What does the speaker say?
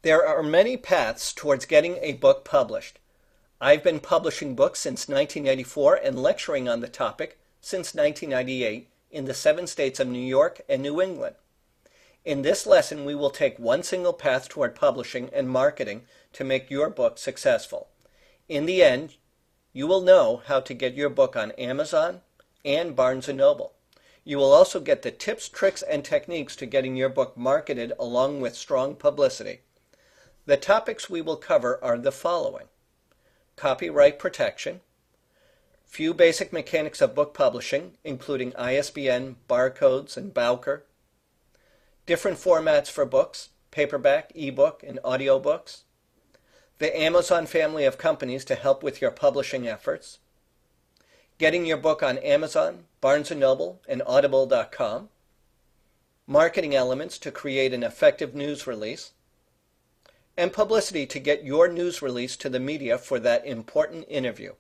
There are many paths towards getting a book published. I've been publishing books since 1984 and lecturing on the topic since 1998 in the 7 states of New York and New England. In this lesson, we will take one single path toward publishing and marketing to make your book successful. In the end, you will know how to get your book on Amazon and Barnes & Noble. You will also get the tips, tricks, and techniques to getting your book marketed along with strong publicity. The topics we will cover are the following: copyright protection, few basic mechanics of book publishing, including ISBN, barcodes, and Bowker, different formats for books, paperback, ebook, and audiobooks, the Amazon family of companies to help with your publishing efforts, getting your book on Amazon, Barnes & Noble, and Audible.com, marketing elements to create an effective news release, and publicity to get your news release to the media for that important interview.